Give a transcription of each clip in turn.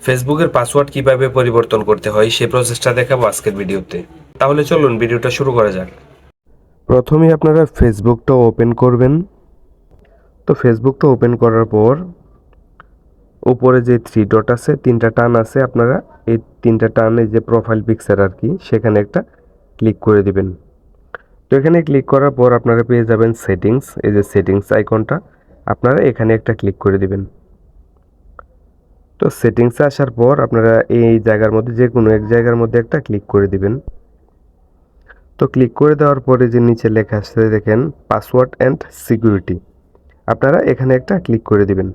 ফেসবুকের পাসওয়ার্ড কিভাবে পরিবর্তন করতে হয় সেই প্রসেসটা দেখাবো আজকের ভিডিওতে। তাহলে চলুন ভিডিওটা শুরু করা যাক। প্রথমেই আপনারা ফেসবুকটা ওপেন করবেন। তো ফেসবুকটা ওপেন করার পর উপরে যে থ্রি ডট আছে, তিনটা টান আছে, আপনারা এই তিনটা টানে যে প্রোফাইল পিকচার আর কি, সেখানে একটা ক্লিক করে দিবেন। তো এখানে ক্লিক করার পর আপনারা পেয়ে যাবেন সেটিংস। এই যে সেটিংস আইকনটা, আপনারা এখানে একটা ক্লিক করে দিবেন। তো সেটিংসে আসার পর আপনারা এই জায়গার মধ্যে যে কোনো এক জায়গার মধ্যে একটা ক্লিক করে দিবেন। তো ক্লিক করে দেওয়ার পরে যে নিচে লেখা আসছে দেখেন পাসওয়ার্ড অ্যান্ড সিকিউরিটি, আপনারা এখানে একটা ক্লিক করে দিবেন।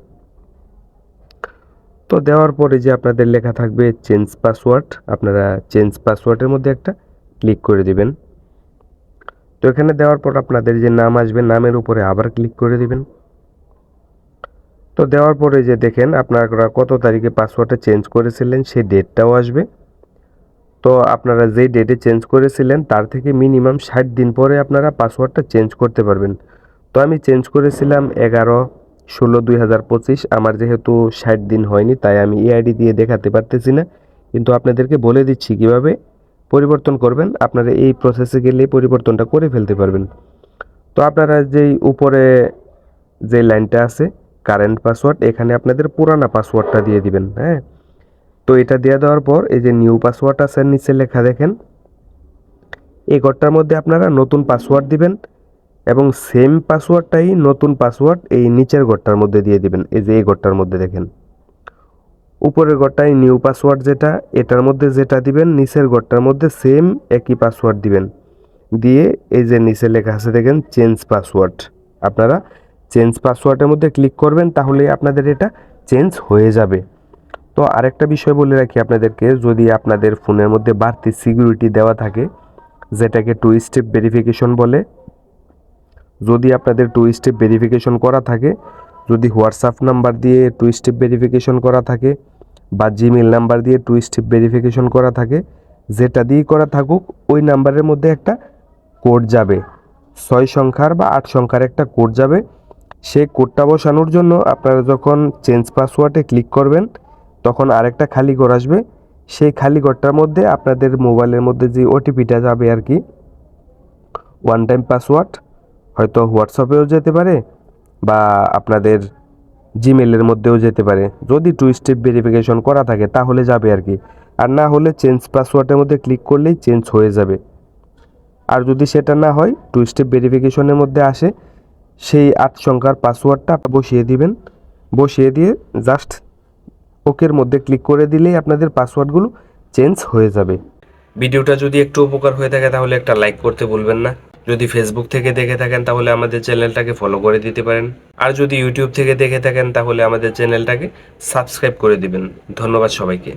তো দেওয়ার পরে যে আপনাদের লেখা থাকবে চেঞ্জ পাসওয়ার্ড, আপনারা চেঞ্জ পাসওয়ার্ডের মধ্যে একটা ক্লিক করে দিবেন। তো এখানে দেওয়ার পর আপনাদের যে নাম আসবে, নামের উপরে আবার ক্লিক করে দিবেন। তো দেওয়ার পরে যে দেখেন আপনারা কত তারিখে পাসওয়ার্ডটা চেঞ্জ করেছিলেন সেই ডেটটাও আসবে। তো আপনারা যেই ডেটে চেঞ্জ করেছিলেন তার থেকে মিনিমাম 60 দিন পরে আপনারা পাসওয়ার্ডটা চেঞ্জ করতে পারবেন। তো আমি চেঞ্জ করেছিলাম 11/16/2025। আমার যেহেতু 60 দিন হয়নি তাই আমি ইআইডি দিয়ে দেখাতে পারতেছি না, কিন্তু আপনাদেরকে বলে দিচ্ছি কিভাবে পরিবর্তন করবেন। আপনারা এই প্রসেসে গেলে পরিবর্তনটা করে ফেলতে পারবেন। তো আপনারা যেই উপরে যে লাইনটা আছে কারেন্ট পাসওয়ার্ড, এখানে আপনাদের পুরানা পাসওয়ার্ডটা দিয়ে দিবেন। হ্যাঁ, তো এটা দিয়ে দেওয়ার পর এই যে নিউ পাসওয়ার্ড আছে নিচে লেখা দেখেন, এই ঘরটার মধ্যে আপনারা নতুন পাসওয়ার্ড দিবেন এবং সেম পাসওয়ার্ডটাই নতুন পাসওয়ার্ড এই নিচের ঘরটার মধ্যে দিয়ে দিবেন। এই যে এই ঘরটার মধ্যে দেখেন উপরের ঘরটাই নিউ পাসওয়ার্ড, যেটা এটার মধ্যে যেটা দিবেন নিচের ঘরটার মধ্যে সেম একই পাসওয়ার্ড দিবেন। দিয়ে এই যে নিচে লেখা আছে দেখেন চেঞ্জ পাসওয়ার্ড, আপনারা চেঞ্জ পাসওয়ার্ডের মধ্যে ক্লিক করবেন, তাহলে আপনাদের এটা চেঞ্জ হয়ে যাবে। তো আরেকটা বিষয় বলে রাখি আপনাদেরকে, যদি আপনাদের ফোনের মধ্যে বাড়তি সিকিউরিটি দেওয়া থাকে যেটাকে টু স্টেপ ভেরিফিকেশন বলে, যদি আপনাদের টু স্টেপ ভেরিফিকেশন করা থাকে, যদি হোয়াটসঅ্যাপ নাম্বার দিয়ে টু স্টেপ ভেরিফিকেশন করা থাকে বা জিমেল নাম্বার দিয়ে টু স্টেপ ভেরিফিকেশন করা থাকে, যেটা দিয়েই করা থাকুক ওই নাম্বারের মধ্যে একটা কোড যাবে, 6 সংখ্যার বা 8 সংখ্যার একটা কোড যাবে। সেই কোডটা বসানোর জন্য আপনারা যখন চেঞ্জ পাসওয়ার্ডে ক্লিক করবেন তখন আরেকটা খালি ঘর আসবে। সেই খালি ঘরটার মধ্যে আপনাদের মোবাইলের মধ্যে যে ওটিপিটা যাবে আর কি, ওয়ান টাইম পাসওয়ার্ড, হয়তো হোয়াটসঅ্যাপেও যেতে পারে বা আপনাদের জিমেলের মধ্যেও যেতে পারে। যদি টু স্টেপ ভেরিফিকেশন করা থাকে তাহলে যাবে আর কি, আর না হলে চেঞ্জ পাসওয়ার্ডের মধ্যে ক্লিক করলেই চেঞ্জ হয়ে যাবে। আর যদি সেটা না হয়, টু স্টেপ ভেরিফিকেশনের মধ্যে আসে, সেই 8 সংখ্যার পাসওয়ার্ডটা বসিয়ে দিবেন। বসিয়ে দিয়ে জাস্ট ওকের মধ্যে ক্লিক করে দিলেই আপনাদের পাসওয়ার্ডগুলো চেঞ্জ হয়ে যাবে। ভিডিওটা যদি একটু উপকার হয়ে থাকে তাহলে একটা লাইক করতে ভুলবেন না। যদি ফেসবুক থেকে দেখে থাকেন তাহলে আমাদের চ্যানেলটাকে ফলো করে দিতে পারেন। আর যদি ইউটিউব থেকে দেখে থাকেন তাহলে আমাদের চ্যানেলটাকে সাবস্ক্রাইব করে দিবেন। ধন্যবাদ সবাইকে।